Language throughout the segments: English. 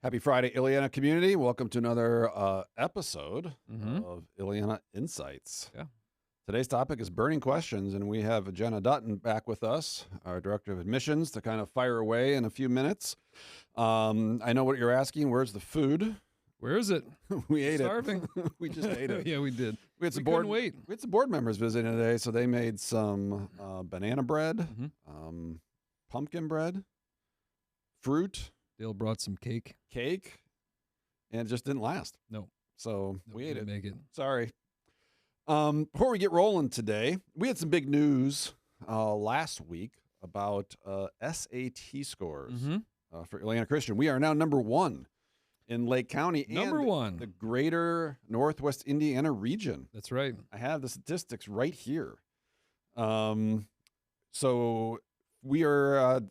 Happy Friday, Illiana community. Welcome to another episode of Illiana Insights. Yeah. Today's topic is burning questions, and we have Jenna Dutton back with us, our Director of Admissions, to kind of fire away in a few minutes. I know what you're asking. Where's the food? Where is it? We ate Starving. it. We just ate it. Yeah, we did. We had some couldn't board. wait. We had some board members visiting today, so they made some banana bread, pumpkin bread, fruit, Dale brought some cake. cake, and it just didn't last. No. So we ate it. Make it. Sorry. Before we get rolling today, we had some big news last week about SAT scores for Illiana Christian. We are now number 1 in Lake County Number and one. the greater Northwest Indiana region. That's right. I have the statistics right here. So we are, a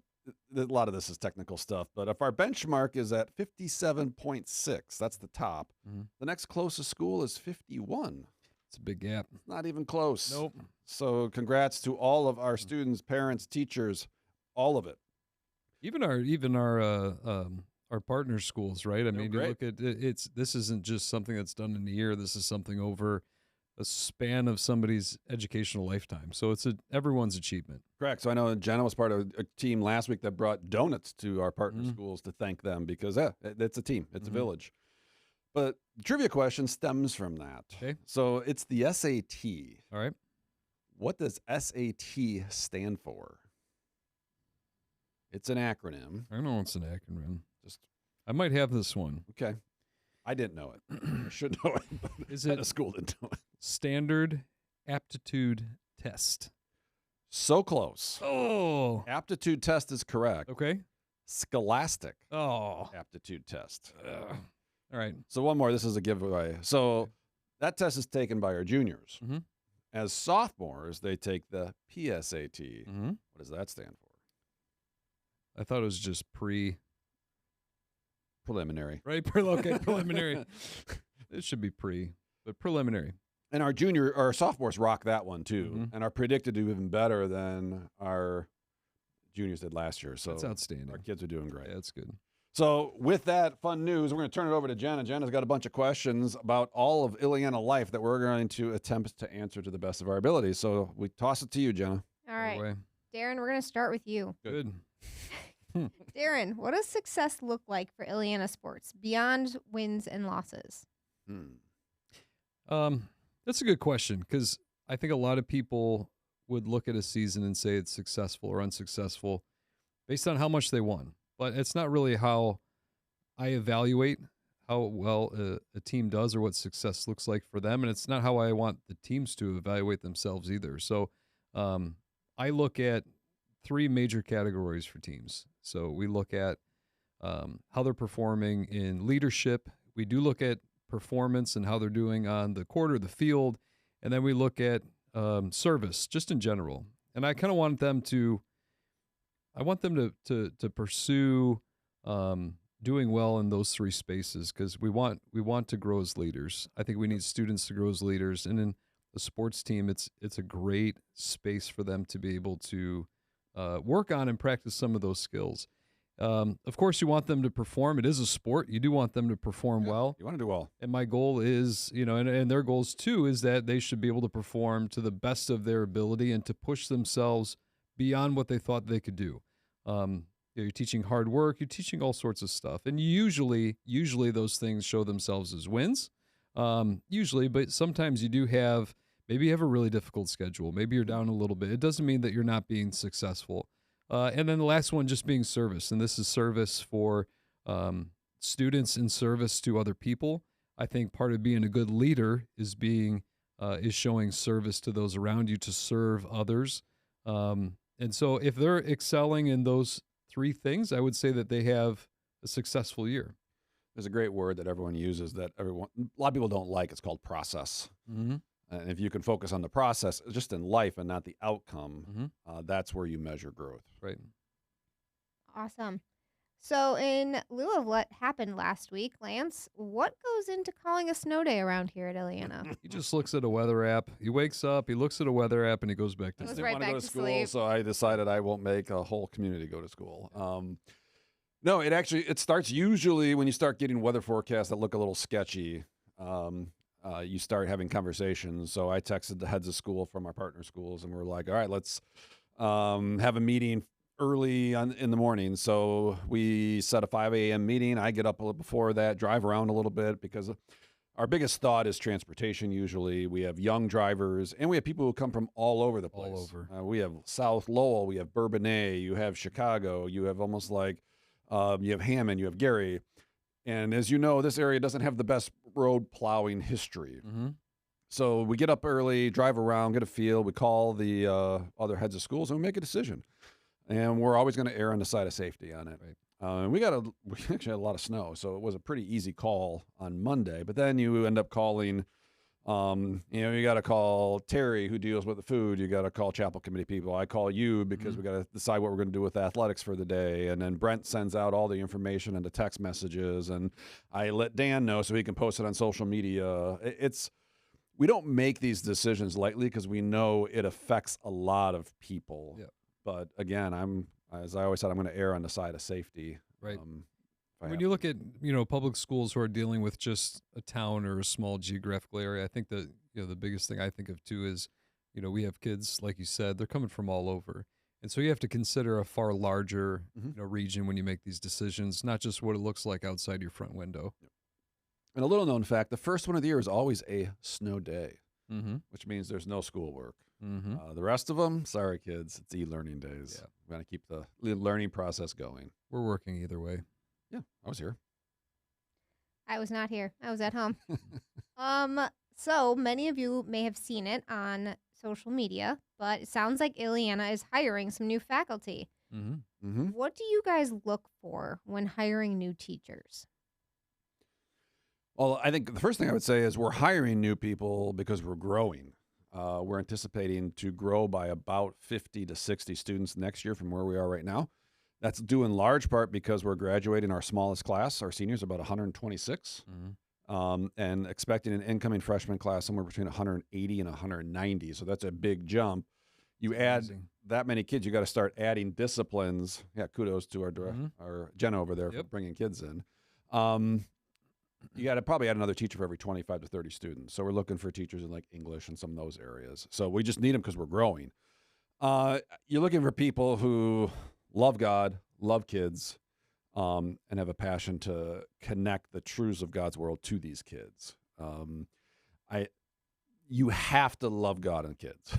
lot of this is technical stuff, but if our benchmark is at 57.6, that's the top. The next closest school is 51. It's a big gap. Not even close. Nope. So congrats to all of our students, parents, teachers, all of it. Even our partner schools, right? I mean, you great. look at it, this isn't just something that's done in a year. This is something over a span of somebody's educational lifetime. So it's everyone's achievement. Correct. So I know Jenna was part of a team last week that brought donuts to our partner schools to thank them because it's a team. It's a village. But the trivia question stems from that. Okay. So it's the SAT. All right. What does SAT stand for? It's an acronym. I know it's an acronym. Just I might have this one. okay. I didn't know it. I should know it. But Is at it a school didn't know it. Standard Aptitude Test? So close. Oh. Aptitude test is correct. Okay. Scholastic Oh. aptitude test. All right. So one more. This is a giveaway. So that test is taken by our juniors. As sophomores, they take the PSAT. What does that stand for? I thought it was just Preliminary. right? Okay, preliminary. It should be but preliminary. And our sophomores rock that one too, and are predicted to do even better than our juniors did last year. So That's outstanding. our kids are doing great. Yeah, that's good. So with that fun news, we're going to turn it over to Jenna. Jenna's got a bunch of questions about all of Illiana life that we're going to attempt to answer to the best of our abilities. So we toss it to you, Jenna. All right, Away. Darren, we're going to start with you. Good. Darren, what does success look like for Illiana sports beyond wins and losses? That's a good question because I think a lot of people would look at a season and say it's successful or unsuccessful based on how much they won. But it's not really how I evaluate how well a team does or what success looks like for them. And it's not how I want the teams to evaluate themselves either. So I look at 3 major categories for teams. So we look at how they're performing in leadership. We do look at performance and how they're doing on the court or the field. And then we look at service just in general. And I kind of want them to pursue doing well in those 3 spaces because we want to grow as leaders. I think we need students to grow as leaders, and in the sports team, it's a great space for them to be able to work on and practice some of those skills. Of course, you want them to perform. It is a sport. You do want them to perform well. You want to do well. And my goal is, and their goals too, is that they should be able to perform to the best of their ability and to push themselves beyond what they thought they could do. You're teaching hard work. You're teaching all sorts of stuff. And usually those things show themselves as wins. But sometimes you do maybe you have a really difficult schedule. Maybe you're down a little bit. It doesn't mean that you're not being successful. And then the last one just being service. And this is service for students and service to other people. I think part of being a good leader is showing service to those around you to serve others. And so if they're excelling in those 3 things, I would say that they have a successful year. There's a great word that everyone uses that a lot of people don't like. It's called process. And if you can focus on the process just in life and not the outcome, that's where you measure growth. Right. Awesome. So in lieu of what happened last week, Lance, what goes into calling a snow day around here at Illiana? He just looks at a weather app. He wakes up, he looks at a weather app, and he goes back to I Goes didn't right want to back go to to school, sleep. so I decided I won't make a whole community go to school. No, it starts usually when you start getting weather forecasts that look a little sketchy. You start having conversations. So I texted the heads of school from our partner schools, and we're like, all right, let's have a meeting early in the morning. So we set a 5 a.m. meeting. I get up a little before that, drive around a little bit because our biggest thought is transportation. Usually we have young drivers and we have people who come from all over the place. All over. We have South Lowell, we have Bourbonnais, you have Chicago, you have almost like, you have Hammond, you have Gary. And as you know, this area doesn't have the best road plowing history. Mm-hmm. So we get up early, drive around, get a feel. We call the other heads of schools and we make a decision. And we're always going to err on the side of safety on it. Right. And we actually had a lot of snow, so it was a pretty easy call on Monday. But then you end up calling, you got to call Terry, who deals with the food. You got to call chapel committee people. I call you because we got to decide what we're going to do with athletics for the day. And then Brent sends out all the information and the text messages, and I let Dan know so he can post it on social media. We don't make these decisions lightly because we know it affects a lot of people. Yeah. But again, as I always said, I'm going to err on the side of safety. Right. If I When have you to. look at, public schools who are dealing with just a town or a small geographical area, I think that, the biggest thing I think of too is, we have kids, like you said, they're coming from all over. And so you have to consider a far larger, region when you make these decisions, not just what it looks like outside your front window. And a little known fact, the first one of the year is always a snow day, Mm-hmm. which means there's no schoolwork. Mm-hmm. The rest of them, sorry, kids, it's e-learning days. Yeah. We got to keep the learning process going. We're working either way. Yeah, I was here. I was not here. I was at home. So many of you may have seen it on social media, but it sounds like Illiana is hiring some new faculty. Mm-hmm. Mm-hmm. What do you guys look for when hiring new teachers? Well, I think the first thing I would say is we're hiring new people because we're growing. We're anticipating to grow by about 50 to 60 students next year from where we are right now. That's due in large part because we're graduating our smallest class. Our seniors are about 126, and expecting an incoming freshman class somewhere between 180 and 190. So that's a big jump. You add amazing. that many kids, you got to start adding disciplines. Yeah, kudos to our Jenna over there for bringing kids in. You got to probably add another teacher for every 25 to 30 students. So we're looking for teachers in like English and some of those areas. So we just need them because we're growing. You're looking for people who love God, love kids, and have a passion to connect the truths of God's world to these kids. You have to love God and kids.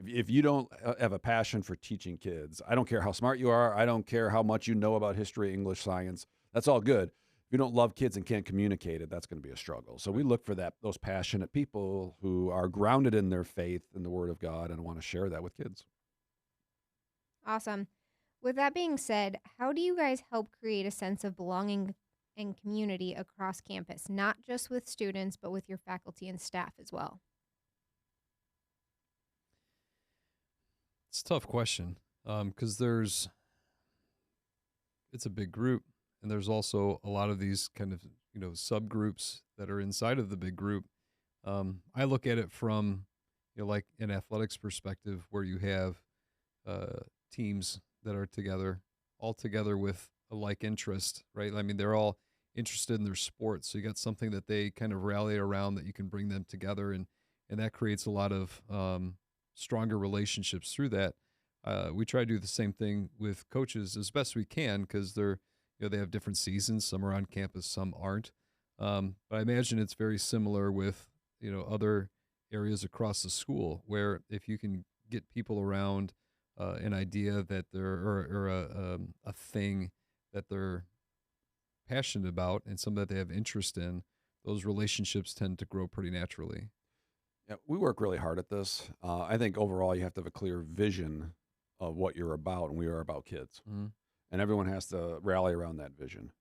If you don't have a passion for teaching kids, I don't care how smart you are. I don't care how much you know about history, English, science. That's all good. If you don't love kids and can't communicate it, that's going to be a struggle. So we look for those passionate people who are grounded in their faith in the Word of God and want to share that with kids. Awesome. With that being said, how do you guys help create a sense of belonging and community across campus, not just with students, but with your faculty and staff as well? It's a tough question because it's a big group, and there's also a lot of these kind of subgroups that are inside of the big group. I look at it from like an athletics perspective, where you have teams that are all together with a like interest, right? I mean, they're all interested in their sport, so you got something that they kind of rally around that you can bring them together, and that creates a lot of stronger relationships through that. We try to do the same thing with coaches as best we can because they're they have different seasons. Some are on campus, some aren't. But I imagine it's very similar with other areas across the school, where if you can get people around an idea that or a thing that they're passionate about and something that they have interest in, those relationships tend to grow pretty naturally. Yeah, we work really hard at this. I think overall you have to have a clear vision of what you're about, and we are about kids. And everyone has to rally around that vision.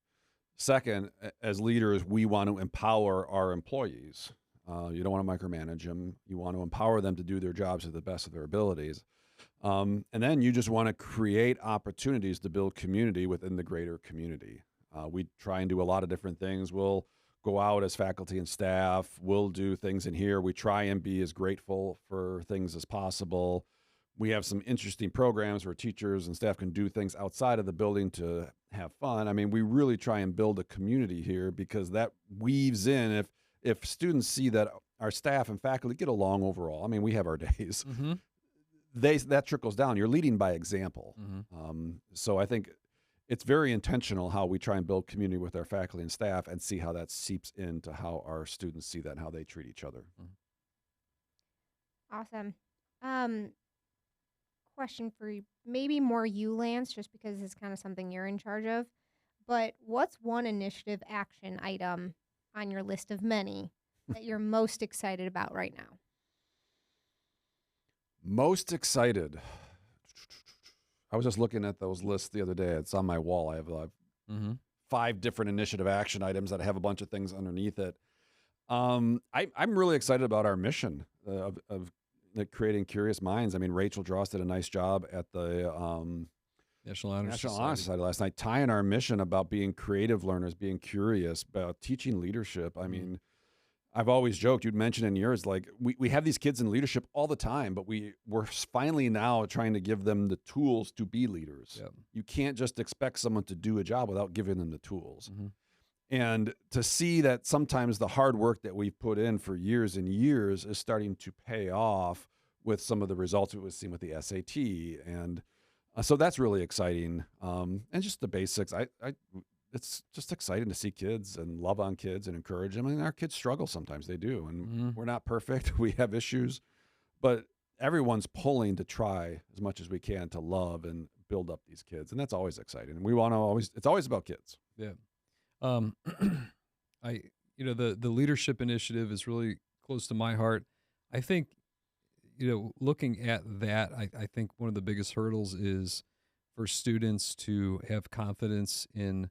Second, as leaders, we want to empower our employees. You don't want to micromanage them. You want to empower them to do their jobs to the best of their abilities. And then you just want to create opportunities to build community within the greater community. We try and do a lot of different things. We'll go out as faculty and staff. We'll do things in here. We try and be as grateful for things as possible. We have some interesting programs where teachers and staff can do things outside of the building to have fun. I mean, we really try and build a community here because that weaves in. If students see that our staff and faculty get along overall, I mean, we have our days. Mm-hmm. That trickles down. You're leading by example. Mm-hmm. So I think it's very intentional how we try and build community with our faculty and staff and see how that seeps into how our students see that and how they treat each other. Awesome. Question for you, maybe more you, Lance, just because it's kind of something you're in charge of. But what's one initiative action item on your list of many that you're most excited about right now? Most excited. I was just looking at those lists the other day. It's on my wall. I have Mm-hmm. 5 different initiative action items that have a bunch of things underneath it. I'm really excited about our mission of creating curious minds. I mean, Rachel Dross did a nice job at the National Honor National Society. Honor Society last night, tying our mission about being creative learners, being curious, about teaching leadership. I mean, I've always joked, you'd mentioned in yours, like we have these kids in leadership all the time, but we're finally now trying to give them the tools to be leaders. Yep. You can't just expect someone to do a job without giving them the tools. Mm-hmm. And to see that sometimes the hard work that we've put in for years and years is starting to pay off with some of the results we've seen with the SAT. And so that's really exciting. And just the basics. It's just exciting to see kids and love on kids and encourage them. I mean, our kids struggle sometimes. They do. And we're not perfect. We have issues. But everyone's pulling to try as much as we can to love and build up these kids. And that's always exciting. And we want to it's always about kids. Yeah. The leadership initiative is really close to my heart. I think, looking at that, I think one of the biggest hurdles is for students to have confidence in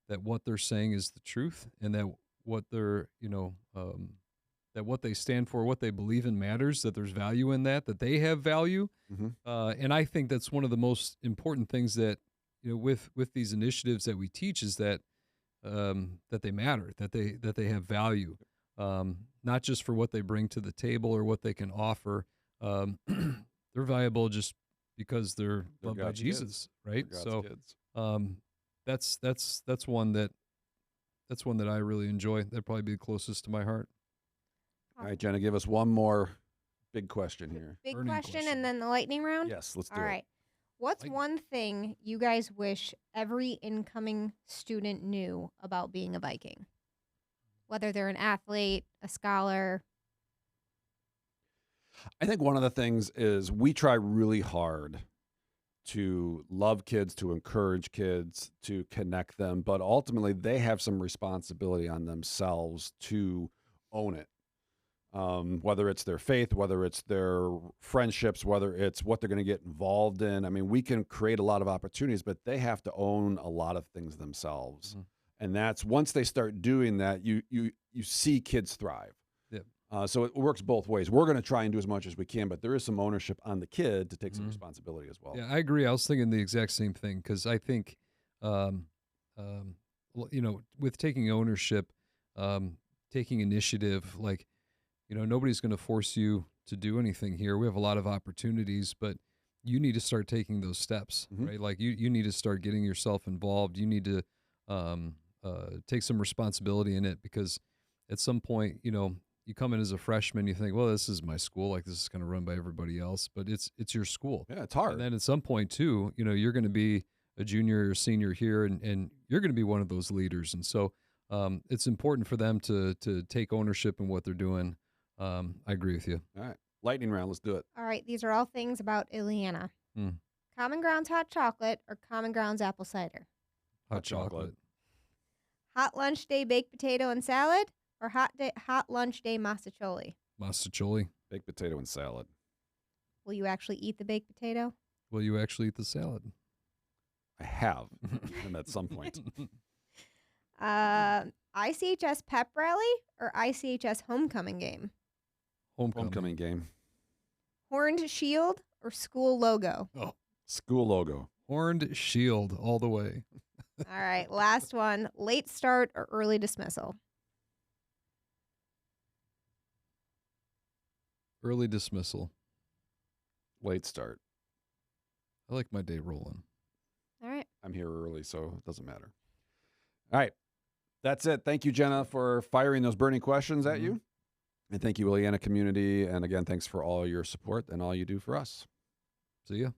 that what they're saying is the truth, and that what they're, that what they stand for, what they believe in matters, that there's value in that they have value. And I think that's one of the most important things that, with these initiatives that we teach is that they matter, that they have value, not just for what they bring to the table or what they can offer. They're valuable just because they're loved by God's Jesus, kids. right? They're So, God's kids. that's one that I really enjoy. That'd probably be the closest to my heart. All right, Jenna, give us one more big question here. Big Burning question and then the lightning round? Yes, let's do All it. right. What's Lightning. one thing you guys wish every incoming student knew about being a Viking? Whether they're an athlete, a scholar. I think one of the things is we try really hard to love kids, to encourage kids, to connect them, but ultimately they have some responsibility on themselves to own it. Whether it's their faith, whether it's their friendships, whether it's what they're going to get involved in. I mean, we can create a lot of opportunities, but they have to own a lot of things themselves. And that's once they start doing that, you see kids thrive. Yep. So it works both ways. We're going to try and do as much as we can, but there is some ownership on the kid to take some responsibility as well. Yeah, I agree. I was thinking the exact same thing because I think, with taking ownership, taking initiative, like, nobody's going to force you to do anything here. We have a lot of opportunities, but you need to start taking those steps, right? Like you need to start getting yourself involved. You need to take some responsibility in it because at some point, you come in as a freshman, you think, well, this is my school. Like this is going to run by everybody else, but it's your school. Yeah, it's hard. And then at some point too, you're going to be a junior or senior here and you're going to be one of those leaders. And so it's important for them to take ownership in what they're doing. I agree with you. All right. Lightning round. Let's do it. All right. These are all things about Illiana. Mm. Common Grounds hot chocolate or Common Grounds apple cider? Hot chocolate. Hot lunch day baked potato and salad or hot lunch day masticholi? Masticholi. Baked potato and salad. Will you actually eat the baked potato? Will you actually eat the salad? I have, and at some point. ICHS pep rally or ICHS homecoming game? Homecoming. game. Horned shield or school logo? Oh, School logo. horned shield all the way. All right, last one. Late start or early dismissal? Early dismissal. Late start. I like my day rolling. All right. I'm here early, so it doesn't matter. All right. That's it. Thank you, Jenna, for firing those burning questions at you. And thank you, Illiana community. And again, thanks for all your support and all you do for us. See ya.